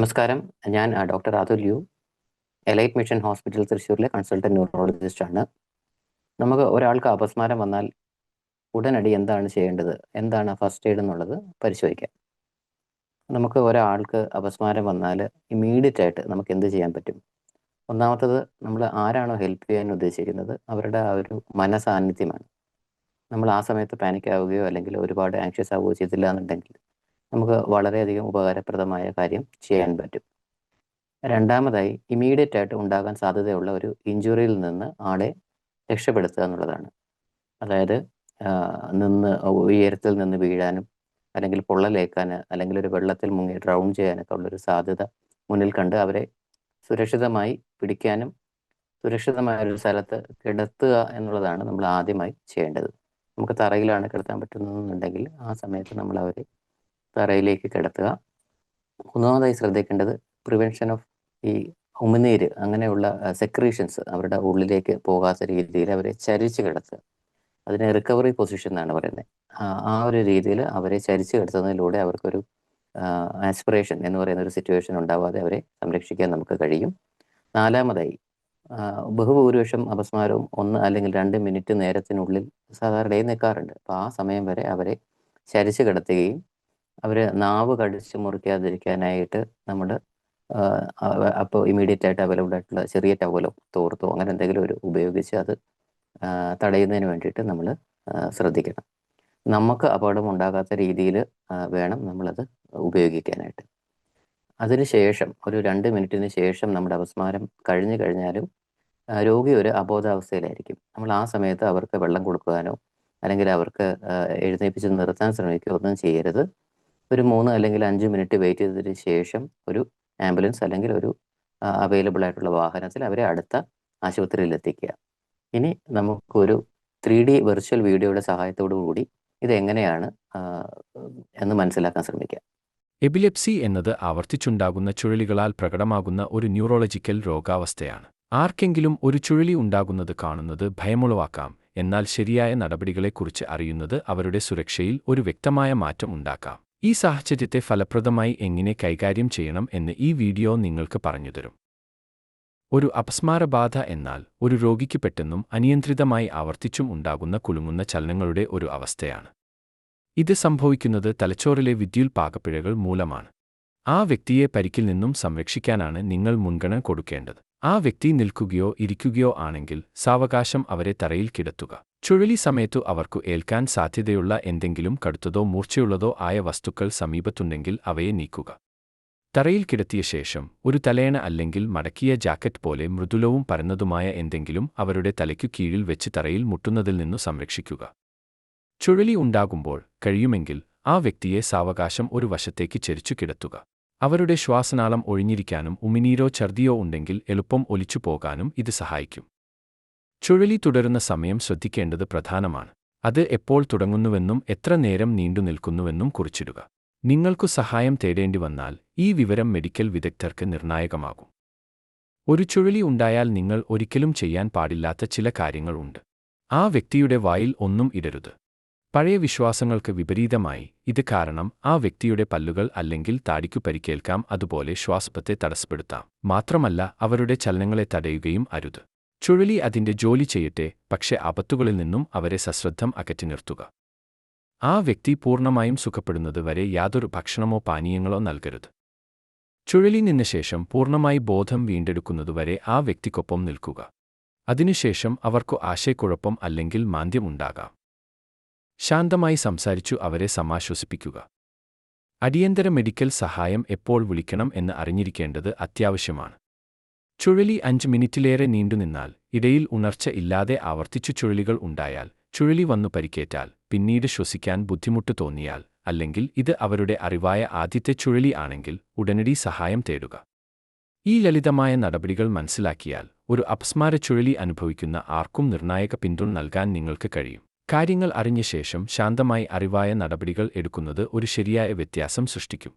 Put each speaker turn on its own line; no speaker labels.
നമസ്കാരം. ഞാൻ doctor Atul U, elite mission hospital തൃശ്ശൂരിലെ കൺസൾട്ടന്റ് ന്യൂറോളജിസ്റ്റ് ആണ്. നമുക്ക് ഒരാൾക്ക് അപസ്മാരം വന്നാൽ ഉടനടി എന്താണ് ചെയ്യേണ്ടത്, എന്താണ് ഫസ്റ്റ് എയ്ഡ് എന്നുള്ളത് പരിശോധിക്കാം. നമുക്ക് ഒരാൾക്ക് അപസ്മാരം വന്നാൽ ഇമ്മീഡിയറ്റ് ആയിട്ട് നമുക്ക് എന്ത് ചെയ്യാൻ പറ്റും? ഒന്നാമത്തത്, നമ്മൾ ആരാണോ ഹെൽപ്പ് ചെയ്യാൻ ഉദ്ദേശിക്കുന്നത് അവരുടെ ആ ഒരു മനസാന്നിധ്യമാണ്. നമ്മൾ ആ സമയത്ത് പാനിക് ആവുകയോ അല്ലെങ്കിൽ ഒരുപാട് ആങ്ഷ്യസ് ആവുകയോ ചെയ്തില്ല എന്നുണ്ടെങ്കിൽ നമുക്ക് വളരെയധികം ഉപകാരപ്രദമായ കാര്യം ചെയ്യാൻ പറ്റും. രണ്ടാമതായി, ഇമ്മീഡിയറ്റ് ആയിട്ട് ഉണ്ടാകാൻ സാധ്യതയുള്ള ഒരു ഇഞ്ചുറിയിൽ നിന്ന് ആളെ രക്ഷപ്പെടുത്തുക എന്നുള്ളതാണ്. അതായത് ഉയരത്തിൽ നിന്ന് വീഴാനും അല്ലെങ്കിൽ പൊള്ളലേക്കാൻ അല്ലെങ്കിൽ ഒരു വെള്ളത്തിൽ മുങ്ങി ഡ്രൗൺ ചെയ്യാനൊക്കെ ഉള്ളൊരു സാധ്യത മുന്നിൽ കണ്ട് അവരെ സുരക്ഷിതമായി പിടിക്കാനും സുരക്ഷിതമായ ഒരു സ്ഥലത്ത് കിടത്തുക എന്നുള്ളതാണ് നമ്മൾ ആദ്യമായി ചെയ്യേണ്ടത്. നമുക്ക് തറയിലാണ് കിടത്താൻ പറ്റുന്നതെന്നുണ്ടെങ്കിൽ ആ സമയത്ത് നമ്മൾ അവരെ തറയിലേക്ക് കിടത്തുക. മൂന്നാമതായി ശ്രദ്ധിക്കേണ്ടത് പ്രിവെൻഷൻ ഓഫ് ഈ ഉമിനീര് അങ്ങനെയുള്ള സെക്രീഷൻസ് അവരുടെ ഉള്ളിലേക്ക് പോകാത്ത രീതിയിൽ അവരെ ചരിച്ച് കിടത്തുക. അതിനെ റിക്കവറി പൊസിഷൻ എന്നാണ് പറയുന്നത്. ആ ഒരു രീതിയിൽ അവരെ ചരിച്ച് കിടത്തുന്നതിലൂടെ അവർക്കൊരു ആസ്പിറേഷൻ എന്ന് പറയുന്ന ഒരു സിറ്റുവേഷൻ ഉണ്ടാവാതെ അവരെ സംരക്ഷിക്കാൻ നമുക്ക് കഴിയും. നാലാമതായി, ബഹുഭൂരിപക്ഷം അപസ്മാരവും 1 അല്ലെങ്കിൽ 2 മിനിറ്റ് നേരത്തിനുള്ളിൽ സാധാരണയായി നിൽക്കാറുണ്ട്. അപ്പോൾ ആ സമയം വരെ അവരെ ചരിച്ച് കിടത്തുകയും അവർ നാവ് കടിച്ച് മുറിക്കാതിരിക്കാനായിട്ട് നമ്മൾ അപ്പോൾ ഇമ്മീഡിയറ്റ് ആയിട്ട് അവൈലബിൾ ആയിട്ടുള്ള ചെറിയ ടവലോ തോർത്തോ അങ്ങനെ എന്തെങ്കിലും ഒരു ഉപയോഗിച്ച് അത് തടയുന്നതിന് വേണ്ടിയിട്ട് നമ്മൾ ശ്രദ്ധിക്കണം. നമുക്ക് അപകടം ഉണ്ടാകാത്ത രീതിയിൽ വേണം നമ്മളത് ഉപയോഗിക്കാനായിട്ട്. അതിനുശേഷം ഒരു 2 മിനിറ്റിന് ശേഷം നമ്മുടെ അപസ്മാരം കഴിഞ്ഞു കഴിഞ്ഞാലും രോഗി ഒരു അബോധാവസ്ഥയിലായിരിക്കും. നമ്മൾ ആ സമയത്ത് അവർക്ക് വെള്ളം കൊടുക്കാനോ അല്ലെങ്കിൽ അവർക്ക് എഴുന്നേൽപ്പിച്ച് നിർത്താൻ ശ്രമിക്കുകയോ ഒന്നും ചെയ്യരുത്. ഒരു 3 അല്ലെങ്കിൽ 5 മിനിറ്റ് വെയിറ്റ് ചെയ്തതിന് ശേഷം ഒരു ആംബുലൻസ് അല്ലെങ്കിൽ ഒരു അവൈലബിൾ ആയിട്ടുള്ള വാഹനത്തിൽ അവരെ അടുത്ത ആശുപത്രിയിൽ എത്തിക്കുക. ഇനി നമുക്കൊരു 3D വെർച്വൽ വീഡിയോയുടെ സഹായത്തോടു കൂടി ഇതെങ്ങനെയാണ് എന്ന് മനസ്സിലാക്കാൻ ശ്രമിക്കാം.
എപിലെപ്സി എന്നത് ആവർത്തിച്ചുണ്ടാകുന്ന ചുഴലികളാൽ പ്രകടമാകുന്ന ഒരു ന്യൂറോളജിക്കൽ രോഗാവസ്ഥയാണ്. ആർക്കെങ്കിലും ഒരു ചുഴലി ഉണ്ടാകുന്നത് കാണുന്നത് ഭയമുളവാക്കാം, എന്നാൽ ശരിയായ നടപടികളെക്കുറിച്ച് അറിയുന്നത് അവരുടെ സുരക്ഷയിൽ ഒരു വ്യക്തമായ മാറ്റം ഉണ്ടാക്കാം. ഈ സാഹചര്യത്തെ ഫലപ്രദമായി എങ്ങനെ കൈകാര്യം ചെയ്യണം എന്ന് ഈ വീഡിയോ നിങ്ങൾക്ക് പറഞ്ഞുതരും. ഒരു അപസ്മാരബാധ എന്നാൽ ഒരു രോഗിക്ക് പെട്ടെന്നും അനിയന്ത്രിതമായി ആവർത്തിച്ചും ഉണ്ടാകുന്ന കുലുങ്ങുന്ന ചലനങ്ങളുടെ ഒരു അവസ്ഥയാണ്. ഇത് സംഭവിക്കുന്നത് തലച്ചോറിലെ വിദ്യുൽപാകപ്പിഴകൾ മൂലമാണ്. ആ വ്യക്തിയെ പരിക്കിൽ നിന്നും സംരക്ഷിക്കാനാണ് നിങ്ങൾ മുൻഗണന കൊടുക്കേണ്ടത്. ആ വ്യക്തി നിൽക്കുകയോ ഇരിക്കുകയോ ആണെങ്കിൽ സാവകാശം അവരെ തറയിൽ കിടത്തുക. ചുഴലി സമയത്തു അവർക്കു ഏൽക്കാൻ സാധ്യതയുള്ള എന്തെങ്കിലും കടുത്തതോ മൂർച്ചയുള്ളതോ ആയ വസ്തുക്കൾ സമീപത്തുണ്ടെങ്കിൽ അവയെ നീക്കുക. തറയിൽ കിടത്തിയ ശേഷം ഒരു തലയണ അല്ലെങ്കിൽ മടക്കിയ ജാക്കറ്റ് പോലെ മൃദുലവും പരന്നതുമായ എന്തെങ്കിലും അവരുടെ തലയ്ക്കു കീഴിൽ വെച്ച് തറയിൽ മുട്ടുന്നതിൽ നിന്നു സംരക്ഷിക്കുക. ചുഴലി ഉണ്ടാകുമ്പോൾ കഴിയുമെങ്കിൽ ആ വ്യക്തിയെ സാവകാശം ഒരു വശത്തേക്ക് ചെരിച്ചു കിടത്തുക. അവരുടെ ശ്വാസനാളം ഒഴിഞ്ഞിരിക്കാനും ഉമിനീരോ ഛർദിയോ ഉണ്ടെങ്കിൽ എളുപ്പം ഒലിച്ചു പോകാനും ഇത് സഹായിക്കും. ചുഴലി തുടരുന്ന സമയം ശ്രദ്ധിക്കേണ്ടത് പ്രധാനമാണ്. അത് എപ്പോൾ തുടങ്ങുന്നുവെന്നും എത്ര നേരം നീണ്ടുനിൽക്കുന്നുവെന്നും കുറിച്ചിടുക. നിങ്ങൾക്കു സഹായം തേടേണ്ടി വന്നാൽ ഈ വിവരം മെഡിക്കൽ വിദഗ്ധർക്ക് നിർണായകമാകും. ഒരു ചുഴലി ഉണ്ടായാൽ നിങ്ങൾ ഒരിക്കലും ചെയ്യാൻ പാടില്ലാത്ത ചില കാര്യങ്ങൾ ഉണ്ട്. ആ വ്യക്തിയുടെ വായിൽ ഒന്നും ഇടരുത്. പഴയ വിശ്വാസങ്ങൾക്ക് വിപരീതമായി ഇത് കാരണം ആ വ്യക്തിയുടെ പല്ലുകൾ അല്ലെങ്കിൽ താടിക്കു പരിക്കേൽക്കാം, അതുപോലെ ശ്വാസത്തെ തടസ്സപ്പെടുത്താം. മാത്രമല്ല അവരുടെ ചലനങ്ങളെ തടയുകയും അരുത്. ചുഴലി അതിന്റെ ജോലി ചെയ്യട്ടെ, പക്ഷേ ആപത്തുകളിൽ നിന്നും അവരെ സശ്രദ്ധം അകറ്റി നിർത്തുക. ആ വ്യക്തി പൂർണ്ണമായും സുഖപ്പെടുന്നത് വരെ യാതൊരു ഭക്ഷണമോ പാനീയങ്ങളോ നൽകരുത്. ചുഴലി നിന്ന ശേഷം പൂർണ്ണമായി ബോധം വീണ്ടെടുക്കുന്നതുവരെ ആ വ്യക്തിക്കൊപ്പം നിൽക്കുക. അതിനുശേഷം അവർക്കു ആശയക്കുഴപ്പം അല്ലെങ്കിൽ മാന്ദ്യം ഉണ്ടാകാം. ശാന്തമായി സംസാരിച്ചു അവരെ സമാശ്വസിപ്പിക്കുക. അടിയന്തര മെഡിക്കൽ സഹായം എപ്പോൾ വിളിക്കണം എന്ന് അറിഞ്ഞിരിക്കേണ്ടത് അത്യാവശ്യമാണ്. ചുഴലി 5 മിനിറ്റിലേറെ നീണ്ടുനിന്നാൽ, ഇടയിൽ ഉണർച്ച ഇല്ലാതെ ആവർത്തിച്ചു ചുഴലികൾ ഉണ്ടായാൽ, ചുഴലി വന്നു പരിക്കേറ്റാൽ, പിന്നീട് ശ്വസിക്കാൻ ബുദ്ധിമുട്ട് തോന്നിയാൽ, അല്ലെങ്കിൽ ഇത് അവരുടെ അറിവായ ആദ്യത്തെ ചുഴലി ആണെങ്കിൽ ഉടനടി സഹായം തേടുക. ഈ ലളിതമായ നടപടികൾ മനസ്സിലാക്കിയാൽ ഒരു അപസ്മാര ചുഴലി അനുഭവിക്കുന്ന ആർക്കും നിർണായക പിന്തുണ നൽകാൻ നിങ്ങൾക്ക് കഴിയും. കാര്യങ്ങൾ അറിഞ്ഞ ശേഷം ശാന്തമായി അറിവായ നടപടികൾ എടുക്കുന്നത് ഒരു ശരിയായ വ്യത്യാസം സൃഷ്ടിക്കും.